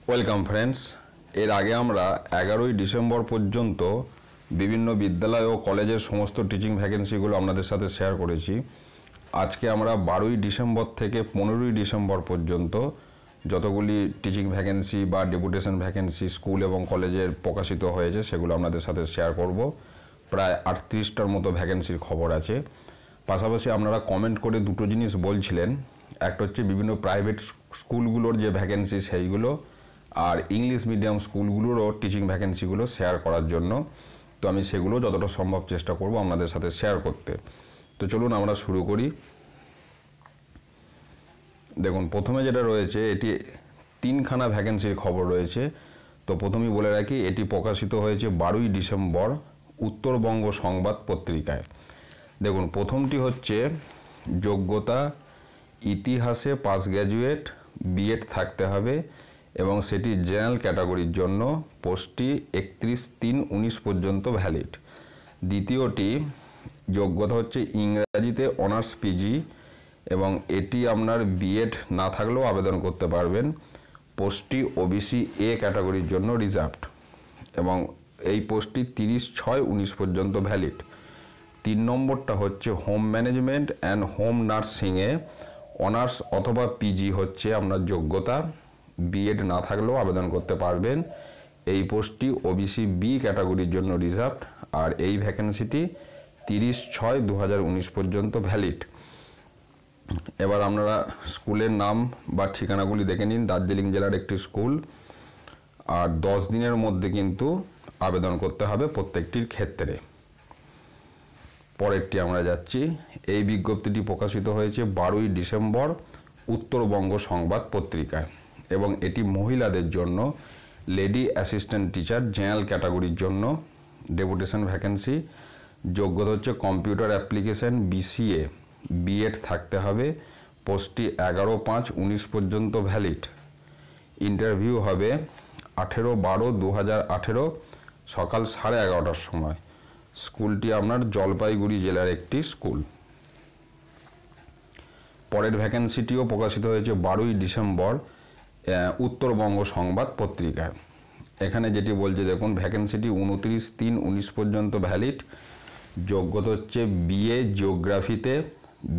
Welcome friends. এর আগে আমরা 11ই ডিসেম্বর পর্যন্ত বিভিন্ন বিদ্যালয় ও কলেজের সমস্ত টিচিং ভ্যাকেন্সিগুলো আপনাদের সাথে শেয়ার করেছি। আজকে আমরা 12ই ডিসেম্বর থেকে 15ই ডিসেম্বর পর্যন্ত যতগুলি টিচিং ভ্যাকেন্সি বা ডেপুটেশন ভ্যাকেন্সি স্কুল এবং কলেজের প্রকাশিত হয়েছে সেগুলো আপনাদের সাথে শেয়ার করব। প্রায় 38টার মতো ভ্যাকেন্সির খবর আছে। পাশাপাশি আপনারা কমেন্ট করে দুটো জিনিস বলছিলেন, একটা হচ্ছে বিভিন্ন প্রাইভেট স্কুলগুলোর যে ভ্যাকেন্সি সেইগুলো, আর ইংলিশ মিডিয়াম স্কুলগুলোরও টিচিং ভ্যাকেন্সিগুলো শেয়ার করার জন্য। তো আমি সেগুলো যতটা সম্ভব চেষ্টা করব আপনাদের সাথে শেয়ার করতে। তো চলুন আমরা শুরু করি। দেখুন, প্রথমে যেটা রয়েছে এটি 3খানা ভ্যাকেন্সির খবর রয়েছে। তো প্রথমেই বলে রাখি, এটি প্রকাশিত হয়েছে 12ই ডিসেম্বর উত্তরবঙ্গ সংবাদ পত্রিকায়। দেখুন, প্রথমটি হচ্ছে যোগ্যতা ইতিহাসে পাস গ্র্যাজুয়েট বিএড থাকতে হবে এবং সেটি জেনারেল ক্যাটাগরির জন্য। পোস্টটি 31/3/19 পর্যন্ত ভ্যালিড। দ্বিতীয়টি যোগ্যতা হচ্ছে ইংরাজিতে অনার্স পিজি এবং এটি আপনার বিএড না থাকলেও আবেদন করতে পারবেন। পোস্টটি ওবিসি এ ক্যাটাগরির জন্য রিজার্ভড এবং এই পোস্টটি 30/6/19 পর্যন্ত ভ্যালিড। 3 নম্বরটা হচ্ছে হোম ম্যানেজমেন্ট অ্যান্ড হোম নার্সিংয়ে অনার্স অথবা পিজি হচ্ছে আপনার যোগ্যতা, বিএড না থাকলেও আবেদন করতে পারবেন। এই পোস্টটি ওবিসি বি ক্যাটাগরির জন্য রিজার্ভড আর এই ভ্যাকেন্সিটি 30/6/2019 পর্যন্ত ভ্যালিড। এবার আপনারা স্কুলের নাম বা ঠিকানাগুলি দেখে নিন। দার্জিলিং জেলার একটি স্কুল, আর 10 দিনের মধ্যে কিন্তু আবেদন করতে হবে প্রত্যেকটির ক্ষেত্রে। পরেরটি আমরা যাচ্ছি। এই বিজ্ঞপ্তিটি প্রকাশিত হয়েছে 12ই ডিসেম্বর উত্তরবঙ্গ সংবাদ পত্রিকায় এবং এটি মহিলাদের জন্য লেডি অ্যাসিস্ট্যান্ট টিচার জেনারেল ক্যাটাগরির জন্য ডেপুটেশন ভ্যাকেন্সি। যোগ্যতা হচ্ছে কম্পিউটার অ্যাপ্লিকেশন বিসিএ বিএড থাকতে হবে। পোস্টটি 11/5/19 পর্যন্ত ভ্যালিড। ইন্টারভিউ হবে 18/12/2018 সকাল 11:30টার সময়। স্কুলটি আপনার জলপাইগুড়ি জেলার একটি স্কুল। পরের ভ্যাকেন্সিটিও প্রকাশিত হয়েছে 12ই ডিসেম্বর উত্তরবঙ্গ সংবাদ পত্রিকায়। এখানে যেটি বলছে দেখুন, ভ্যাকেন্সিটি 29/3/19 পর্যন্ত ভ্যালিড। যোগ্যতা হচ্ছে বিএ জিওগ্রাফিতে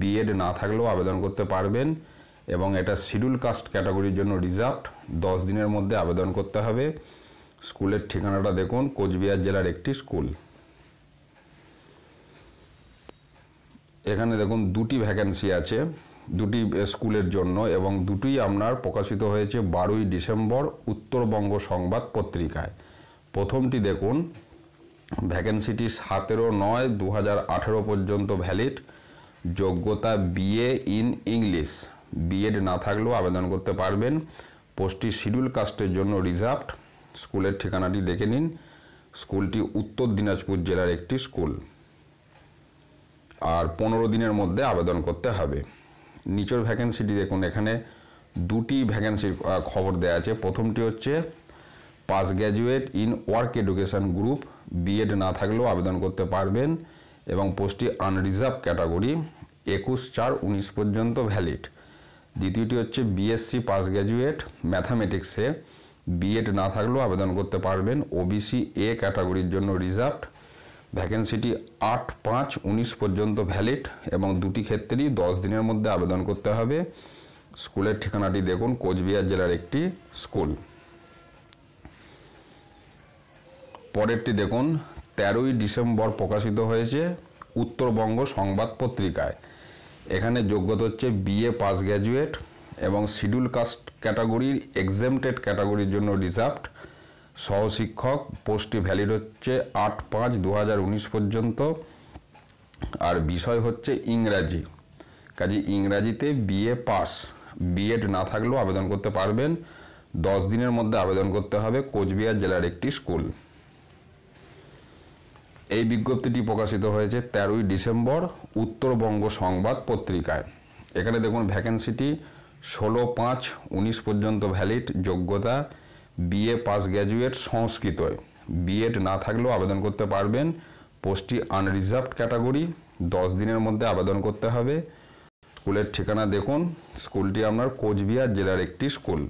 বিএড না থাকলেও আবেদন করতে পারবেন এবং এটা শিডিউল কাস্ট ক্যাটাগরির জন্য রিজার্ভড। 10 দিনের মধ্যে আবেদন করতে হবে। স্কুলের ঠিকানাটা দেখুন, কোচবিহার জেলার একটি স্কুল। এখানে দেখুন দুটি ভ্যাকেন্সি আছে দুটি স্কুলের জন্য এবং দুটোই আপনার প্রকাশিত হয়েছে 12ই ডিসেম্বর উত্তরবঙ্গ সংবাদ পত্রিকায়। প্রথমটি দেখুন, ভ্যাকেন্সিটি 17/9/2018 পর্যন্ত ভ্যালিড। যোগ্যতা বিএ ইন ইংলিশ, বিএড না থাকলেও আবেদন করতে পারবেন। পোস্টটি শিডিউল কাস্টের জন্য রিজার্ভড। স্কুলের ঠিকানাটি দেখে নিন। স্কুলটি উত্তর দিনাজপুর জেলার একটি স্কুল আর 15 দিনের মধ্যে আবেদন করতে হবে। নিচের ভ্যাকেন্সিটি দেখুন, এখানে দুটি ভ্যাকেন্সির খবর দেওয়া আছে। প্রথমটি হচ্ছে pass graduate in work education group, BEd না থাকলেও আবেদন করতে পারবেন এবং পোস্টটি আনরিজার্ভ ক্যাটাগরি, 21/4/19 পর্যন্ত ভ্যালিড। দ্বিতীয়টি হচ্ছে বিএসসি পাস গ্র্যাজুয়েট ম্যাথামেটিক্সে বিএড না থাকলেও আবেদন করতে পারবেন, ওবিসি এ ক্যাটাগরির জন্য রিজার্ভড। ভ্যাকেন্সিটি 8/5/19 পর্যন্ত ভ্যালিড এবং দুটি ক্ষেত্রেই 10 দিনের মধ্যে আবেদন করতে হবে। স্কুলের ঠিকানাটি দেখুন, কোচবিহার জেলার একটি স্কুল। পরেরটি দেখুন, 13ই ডিসেম্বর প্রকাশিত হয়েছে উত্তরবঙ্গ সংবাদ পত্রিকায়। এখানে যোগ্যতা হচ্ছে বিএ পাস গ্র্যাজুয়েট এবং শিডিউল কাস্ট ক্যাটাগরির এক্সেমটেড ক্যাটাগরির জন্য রিজার্ভড। সহশিক্ষক, পোস্টটি ভ্যালিড হচ্ছে 8/5/2019 পর্যন্ত আর বিষয় হচ্ছে ইংরাজি। কাজে ইংরাজিতে বিএ পাস, বিএড না থাকলেও আবেদন করতে পারবেন। 10 দিনের মধ্যে আবেদন করতে হবে। কোচবিহার জেলার একটি স্কুল। এই বিজ্ঞপ্তিটি প্রকাশিত হয়েছে 13ই ডিসেম্বর উত্তরবঙ্গ সংবাদ পত্রিকায়। এখানে দেখুন ভ্যাকেন্সিটি 16/5/19 পর্যন্ত ভ্যালিড। যোগ্যতা বিএ পাস গ্র্যাজুয়েট সংস্কৃতয়, বিএড না থাকলেও আবেদন করতে পারবেন। পোস্টটি আনরিজার্ভড ক্যাটাগরি, 10 দিনের মধ্যে আবেদন করতে হবে। স্কুলের ঠিকানা দেখুন, স্কুলটি আপনার কোচবিহার জেলার একটি স্কুল।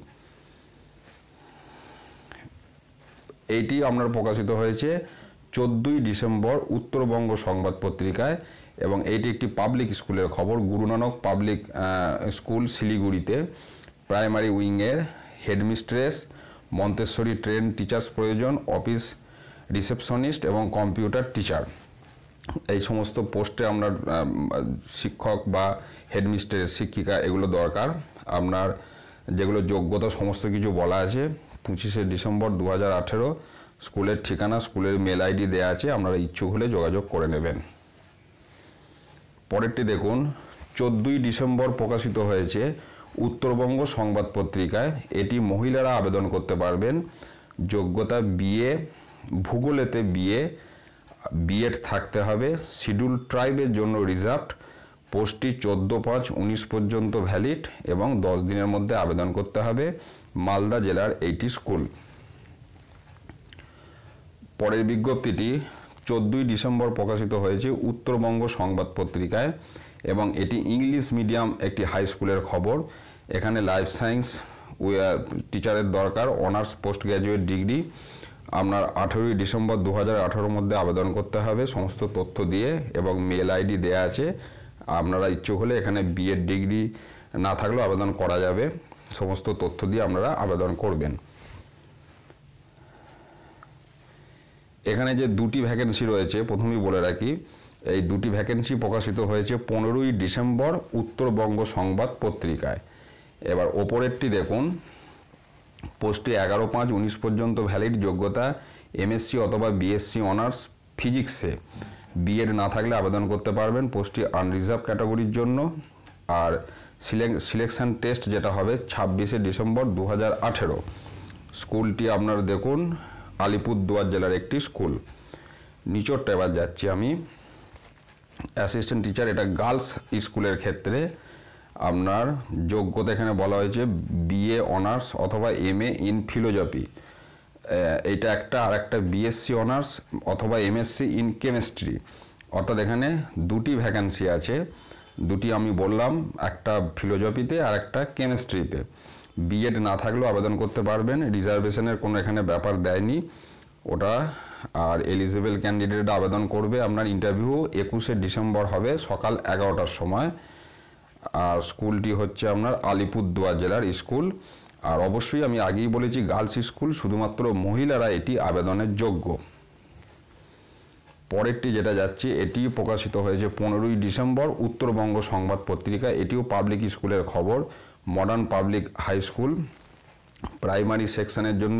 এইটি আপনার প্রকাশিত হয়েছে 14ই ডিসেম্বর উত্তরবঙ্গ সংবাদ পত্রিকায়, এবং এইটি একটি পাবলিক স্কুলের খবর। গুরু নানক পাবলিক স্কুল শিলিগুড়িতে প্রাইমারি উইংয়ের হেডমিস্ট্রেস, মন্তেশ্বরী ট্রেন টিচার্স প্রয়োজন, অফিস রিসেপশনিস্ট এবং কম্পিউটার টিচার, এই সমস্ত পোস্টে আপনার শিক্ষক বা হেডমিস্ট্রেস শিক্ষিকা এগুলো দরকার। আপনার যেগুলো যোগ্যতা সমস্ত কিছু বলা আছে। 25শে ডিসেম্বর 2018, স্কুলের ঠিকানা, স্কুলের মেল আইডি দেওয়া আছে, আপনারা ইচ্ছুক হলে যোগাযোগ করে নেবেন। পরেরটি দেখুন, 14ই ডিসেম্বর প্রকাশিত হয়েছে উত্তরবঙ্গ সংবাদ পত্রিকায়। এটি মহিলারা আবেদন করতে পারবেন। যোগ্যতা বিএ, ভূগোলেতে বিএড থাকতে হবে। শিডিউল ট্রাইবের জন্য রিজার্ভড। পোস্টটি 14/5/19 পর্যন্ত ভ্যালিড এবং 10 দিনের মধ্যে আবেদন করতে হবে। মালদা জেলার এইটি স্কুল। পরের বিজ্ঞপ্তিটি 14ই ডিসেম্বর প্রকাশিত হয়েছে উত্তরবঙ্গ সংবাদ পত্রিকায়, এবং এটি ইংলিশ মিডিয়াম একটি হাই স্কুলের খবর। এখানে লাইফ সায়েন্স টিচারের দরকার, অনার্স পোস্ট গ্র্যাজুয়েট ডিগ্রি। আপনার 18ই ডিসেম্বর 2018 মধ্যে আবেদন করতে হবে সমস্ত তথ্য দিয়ে, এবং মেল আইডি দেয়া আছে। আপনারা ইচ্ছুক হলে এখানে বিএড ডিগ্রি না থাকলেও আবেদন করা যাবে। সমস্ত তথ্য দিয়ে আপনারা আবেদন করবেন। এখানে যে দুটি ভ্যাকেন্সি রয়েছে প্রথমেই বলে রাখি, এই দুটি ভ্যাকেন্সি প্রকাশিত হয়েছে 15ই ডিসেম্বর উত্তরবঙ্গ সংবাদ পত্রিকায়। এবার ওপরেরটি দেখুন, পোস্টে 11/5/19 পর্যন্ত ভ্যালিড। যোগ্যতা এমএসসি অথবা বিএসসি অনার্স ফিজিক্সে, বিএড না থাকলে আবেদন করতে পারবেন। পোস্টটি আনরিজার্ভ ক্যাটাগরির জন্য। আর সিলেকশন টেস্ট যেটা হবে 26শে ডিসেম্বর 2018। স্কুলটি আপনার দেখুন আলিপুরদুয়ার জেলার একটি স্কুল। নিচরটা এবার যাচ্ছি আমি, অ্যাসিস্ট্যান্ট টিচার, এটা গার্লস স্কুলের ক্ষেত্রে। আপনার যোগ্যতা এখানে বলা হয়েছে বিএ অনার্স অথবা এমএ ইন ফিলোজফি, এটা একটা, আর একটা বিএসসি অনার্স অথবা এমএসসি ইন কেমিস্ট্রি। অর্থাৎ এখানে দুটি ভ্যাকেন্সি আছে, দুটি আমি বললাম, একটা ফিলোজফিতে আর একটা কেমিস্ট্রিতে। বিএড না থাকলেও আবেদন করতে পারবেন। রিজার্ভেশনের কোনো এখানে ব্যাপার দেয়নি ওটা। আর এলিজিবল ক্যান্ডিডেট আবেদন করবে। আপনার ইন্টারভিউ 21শে ডিসেম্বর হবে সকাল 11টার সময়। আর স্কুলটি হচ্ছে আপনার আলিপুরদুয়ার জেলার স্কুল। আর অবশ্যই আমি আগেই বলেছি গার্লস স্কুল, শুধুমাত্র মহিলারা এটি আবেদনের যোগ্য। পরেরটি যেটা যাচ্ছি, এটি প্রকাশিত হয়েছে 15ই ডিসেম্বর উত্তরবঙ্গ সংবাদ পত্রিকা। এটিও পাবলিক স্কুলের খবর। Modern public high school, primary সেকশনের জন্য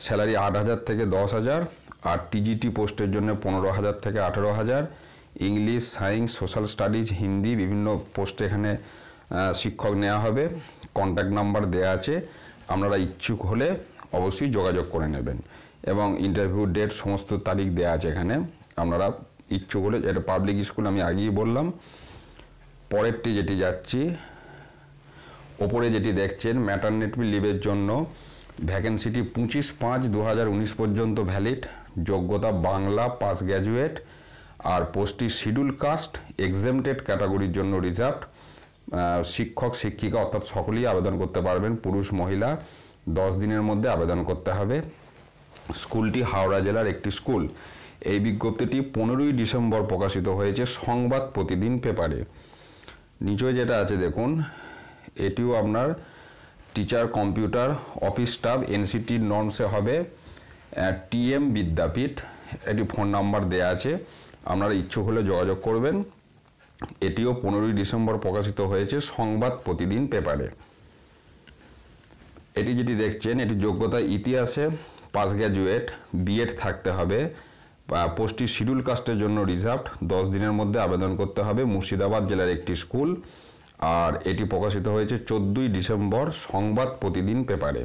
স্যালারি 8,000 থেকে 10,000, আর টিজিটি পোস্টের জন্য 15,000 থেকে 18,000। English, science, social studies, Hindi বিভিন্ন পোস্টে এখানে শিক্ষক নেওয়া হবে। কন্ট্যাক্ট নাম্বার দেয়া আছে, আপনারা ইচ্ছুক হলে অবশ্যই যোগাযোগ করে নেবেন। এবং ইন্টারভিউ ডেট সমস্ত তারিখ দেয়া আছে এখানে, আপনারা ইচ্ছুক হলে। এটা পাবলিক স্কুল আমি আগেই বললাম। পরেরটি যেটি যাচ্ছি, ওপরে যেটি দেখছেন ম্যাটারনিটি লিভের জন্য ভ্যাকেন্সিটি 25/5/2019 পর্যন্ত ভ্যালিড। যোগ্যতা বাংলা পাস গ্র্যাজুয়েট। আর পোস্টটি শিডিউল কাস্ট এক্সেমটেড ক্যাটাগরির জন্য রিজার্ভড। শিক্ষক শিক্ষিকা অর্থাৎ সকলেই আবেদন করতে পারবেন, পুরুষ মহিলা। 10 দিনের মধ্যে আবেদন করতে হবে। স্কুলটি হাওড়া জেলার একটি স্কুল। এই বিজ্ঞপ্তিটি 15ই ডিসেম্বর প্রকাশিত হয়েছে সংবাদ প্রতিদিন পেপারে। নিচে যেটা আছে দেখুন, এটিও আপনার teacher computer office staff NCT নর্মসে হবে। টিএম বিদ্যাপীঠ, এটি ফোন নাম্বার দেয়া আছে, আপনারা ইচ্ছুক হলে যোগাযোগ করবেন। এটিও 15ই ডিসেম্বর প্রকাশিত হয়েছে সংবাদ প্রতিদিন পেপারে। এটি যেটি দেখছেন, এটি যোগ্যতা ইতিহাসে পাস গ্র্যাজুয়েট, বিএড থাকতে হবে। পোস্টটি শিডিউল কাস্টের জন্য রিজার্ভড। 10 দিনের মধ্যে আবেদন করতে হবে। মুর্শিদাবাদ জেলার একটি স্কুল। আর এটি প্রকাশিত হয়েছে 14ই ডিসেম্বর সংবাদ প্রতিদিন পেপারে।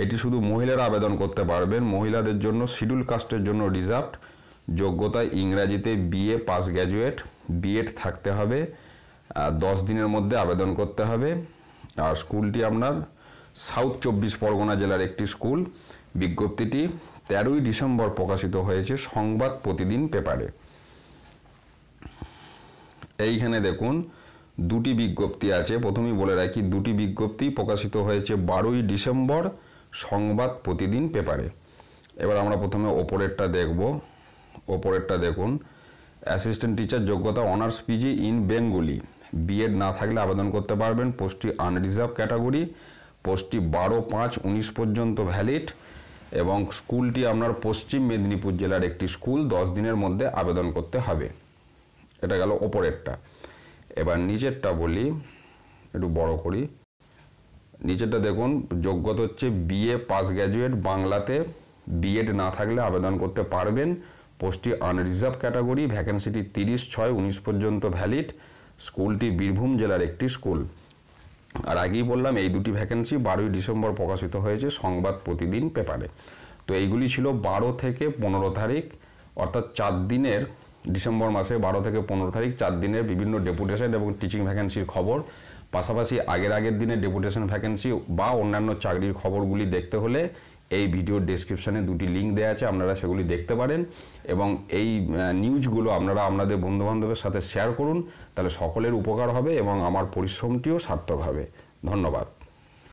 এটি শুধু মহিলারা আবেদন করতে পারবেন। মহিলাদের জন্য শিডিউল কাস্টের জন্য রিজার্ভড। যোগ্যতা ইংরাজিতে বিএ পাস গ্র্যাজুয়েট, বিএড থাকতে হবে। 10 দিনের মধ্যে আবেদন করতে হবে। আর স্কুলটি আপনার সাউথ 24 পরগনা জেলার একটি স্কুল। বিজ্ঞপ্তিটি 13ই ডিসেম্বর প্রকাশিত হয়েছে সংবাদ প্রতিদিন পেপারে। এইখানে দেখুন দুটি বিজ্ঞপ্তি আছে। প্রথমেই বলে রাখি, দুটি বিজ্ঞপ্তি প্রকাশিত হয়েছে 12ই ডিসেম্বর সংবাদ প্রতিদিন পেপারে। এবার আমরা প্রথমে ওপরেরটা দেখব। ওপরেরটা দেখুন, অ্যাসিস্ট্যান্ট টিচার যোগ্যতা honours PG in Bengali, BEd না থাকলে আবেদন করতে পারবেন। পোস্টটি আনরিজার্ভ ক্যাটাগরি, পোস্টটি 12/5/19 পর্যন্ত ভ্যালিড এবং স্কুলটি আপনার পশ্চিম মেদিনীপুর জেলার একটি স্কুল, 10 দিনের মধ্যে আবেদন করতে হবে। এটা গেল ওপরেরটা। এবার নিচেরটা বলি, একটু বড় করি। নিচেরটা দেখুন, যোগ্যতা হচ্ছে বিএ পাস গ্র্যাজুয়েট বাংলাতে, বিএড না থাকলে আবেদন করতে পারবেন। পোস্টটি আনরিজার্ভ ক্যাটাগরি, ভ্যাকেন্সিটি 30/6/19 পর্যন্ত ভ্যালিড, স্কুলটি বীরভূম জেলার একটি স্কুল। আর আগেই বললাম এই দুটি ভ্যাকেন্সি 12ই ডিসেম্বর প্রকাশিত হয়েছে সংবাদ প্রতিদিন পেপারে। তো এইগুলি ছিল 12 থেকে 15 তারিখ, অর্থাৎ 4 দিনের, ডিসেম্বর মাসে 12 থেকে 15 তারিখ 4 দিনের বিভিন্ন ডেপুটেশন এবং টিচিং ভ্যাকেন্সির খবর। পাশাপাশি আগের দিনের ডেপুটেশন ভ্যাকেন্সি বা অন্যান্য চাকরির খবরগুলি দেখতে হলে এই ভিডিওর ডেসক্রিপশনে 2টি লিঙ্ক দেওয়া আছে, আপনারা সেগুলি দেখতে পারেন এবং এই নিউজগুলো আপনারা আপনাদের বন্ধুবান্ধবের সাথে শেয়ার করুন, তাহলে সকলের উপকার হবে এবং আমার পরিশ্রমটিও সার্থক হবে। ধন্যবাদ।